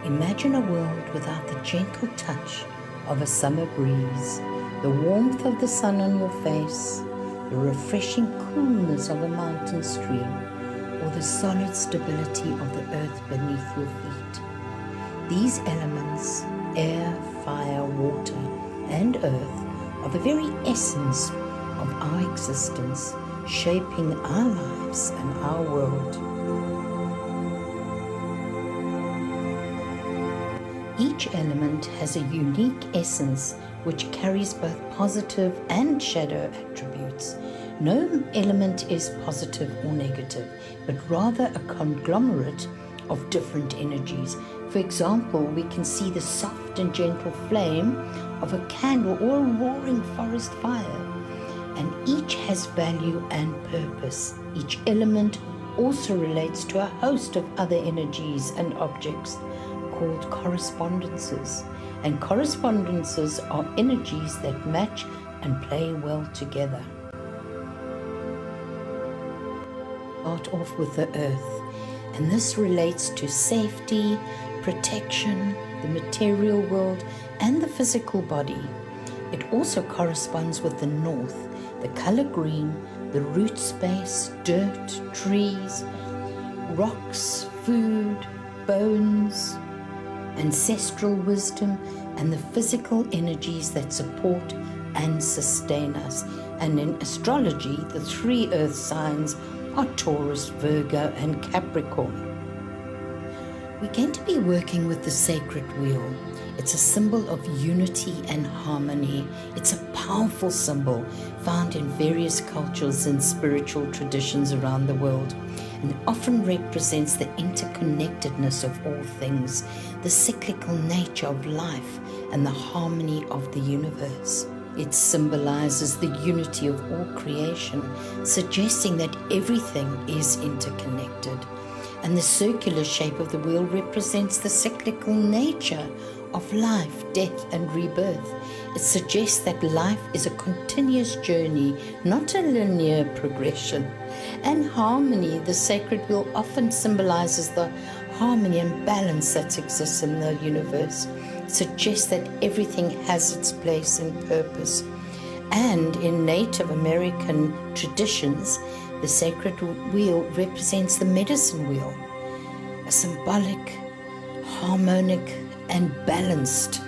Imagine a world without the gentle touch of a summer breeze, the warmth of the sun on your face, the refreshing coolness of a mountain stream, or the solid stability of the earth beneath your feet. These elements, air, fire, water, and earth, are the very essence of our existence, shaping our lives and our world. Each element has a unique essence which carries both positive and shadow attributes. No element is positive or negative, but rather a conglomerate of different energies. For example, we can see the soft and gentle flame of a candle or a roaring forest fire, and each has value and purpose. Each element also relates to a host of other energies and objects called correspondences, and correspondences are energies that match and play well together. Start off with the earth, and this relates to safety, protection, the material world, and the physical body. It also corresponds with the north, the color green, the root space, dirt, trees, rocks, food, bones, ancestral wisdom, and the physical energies that support and sustain us. And in astrology, the three earth signs are Taurus, Virgo, and Capricorn. We're going to be working with the sacred wheel. It's a symbol of unity and harmony. It's a powerful symbol found in various cultures and spiritual traditions around the world, and often represents the interconnectedness of all things, the cyclical nature of life, and the harmony of the universe. It symbolizes the unity of all creation, suggesting that everything is interconnected. And the circular shape of the wheel represents the cyclical nature of life, death, and rebirth. It suggests that life is a continuous journey, not a linear progression. And harmony, the sacred wheel often symbolizes the harmony and balance that exists in the universe. It suggests that everything has its place and purpose. And in Native American traditions, the sacred wheel represents the medicine wheel, a symbolic, harmonic, and balanced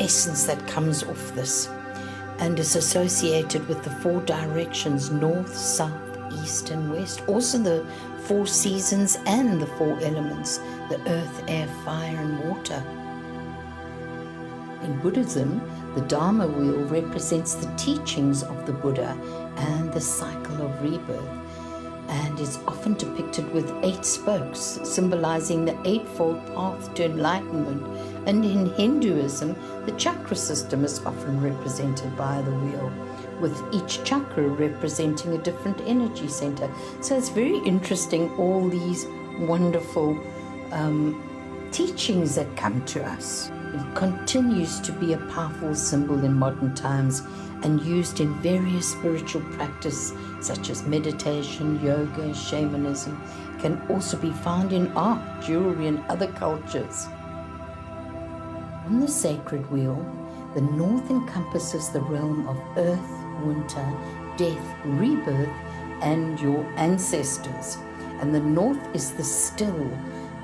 essence that comes off this, and is associated with the four directions, north, south, east, and west. Also the four seasons and the four elements, the earth, air, fire, and water. In Buddhism, the Dharma wheel represents the teachings of the Buddha and the cycle of rebirth, and is often depicted with 8 spokes, symbolizing the eightfold path to enlightenment. And in Hinduism, the chakra system is often represented by the wheel, with each chakra representing a different energy center. So it's very interesting, all these wonderful teachings that come to us. It continues to be a powerful symbol in modern times and used in various spiritual practices such as meditation, yoga, shamanism. It can also be found in art, jewelry, and other cultures. On the sacred wheel, the north encompasses the realm of earth, winter, death, rebirth, and your ancestors. And the north is the still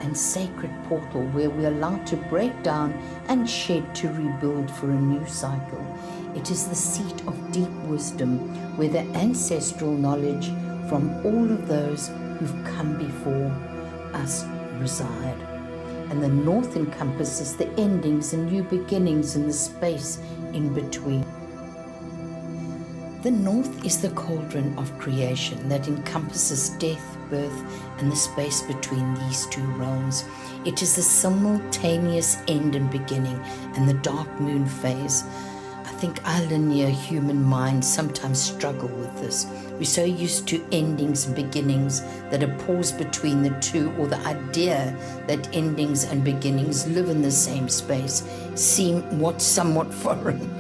and sacred portal where we are allowed to break down and shed to rebuild for a new cycle. It is the seat of deep wisdom where the ancestral knowledge from all of those who've come before us reside. And the north encompasses the endings and new beginnings in the space in between. The north is the cauldron of creation that encompasses death, birth, and the space between these two realms. It is the simultaneous end and beginning, and the dark moon phase. I think our linear human minds sometimes struggle with this. We're so used to endings and beginnings that a pause between the two, or the idea that endings and beginnings live in the same space, seem somewhat foreign.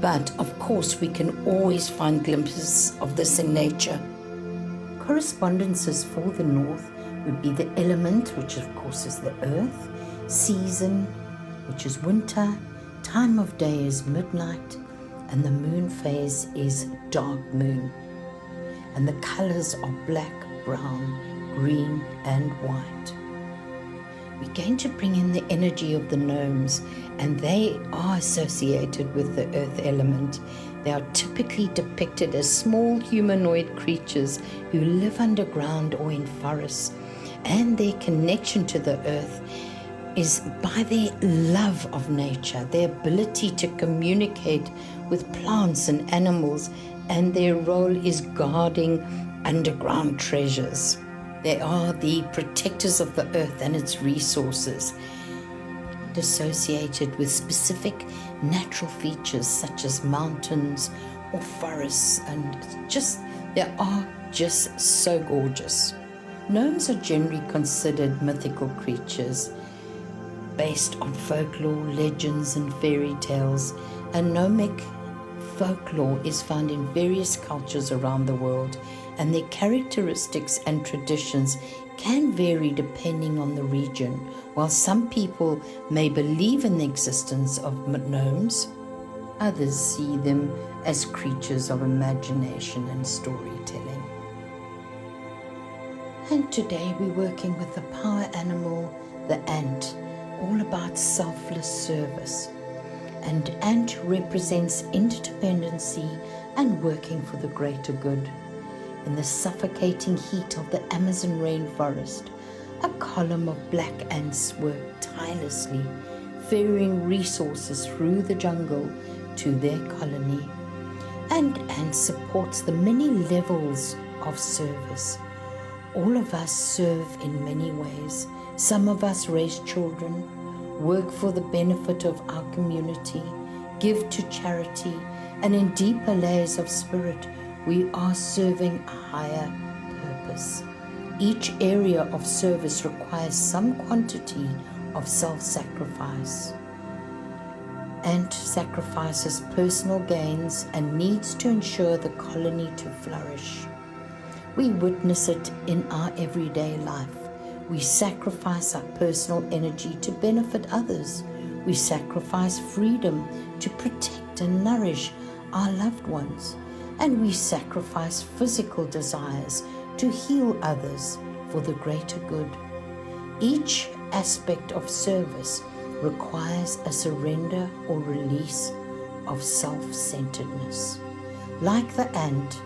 But of course, we can always find glimpses of this in nature. Correspondences for the north would be the element, which of course is the earth, season, which is winter, time of day is midnight, and the moon phase is dark moon. And the colors are black, brown, green, and white. We're going to bring in the energy of the gnomes, and they are associated with the earth element. They are typically depicted as small humanoid creatures who live underground or in forests, and their connection to the earth is by their love of nature, their ability to communicate with plants and animals, and their role is guarding underground treasures. They are the protectors of the earth and its resources, associated with specific natural features such as mountains or forests, and they are just so gorgeous. Gnomes are generally considered mythical creatures based on folklore, legends, and fairy tales, and gnomic folklore is found in various cultures around the world, and their characteristics and traditions can vary depending on the region. While some people may believe in the existence of gnomes, others see them as creatures of imagination and storytelling. And today we're working with the power animal, the ant, all about selfless service. And ant represents interdependency and working for the greater good. In the suffocating heat of the Amazon rainforest, a column of black ants work tirelessly, ferrying resources through the jungle to their colony. And ant supports the many levels of service. All of us serve in many ways. Some of us raise children, work for the benefit of our community, give to charity, and in deeper layers of spirit, we are serving a higher purpose. Each area of service requires some quantity of self-sacrifice. Ant sacrifices personal gains and needs to ensure the colony to flourish. We witness it in our everyday life. We sacrifice our personal energy to benefit others. We sacrifice freedom to protect and nourish our loved ones. And we sacrifice physical desires to heal others for the greater good. Each aspect of service requires a surrender or release of self-centeredness. Like the ant,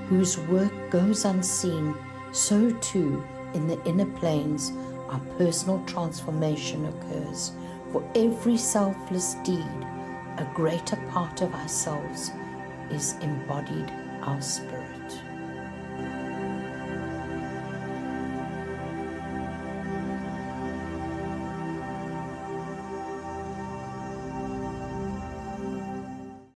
whose work goes unseen, so too in the inner planes our personal transformation occurs. For every selfless deed, a greater part of ourselves is embodied, our spirit.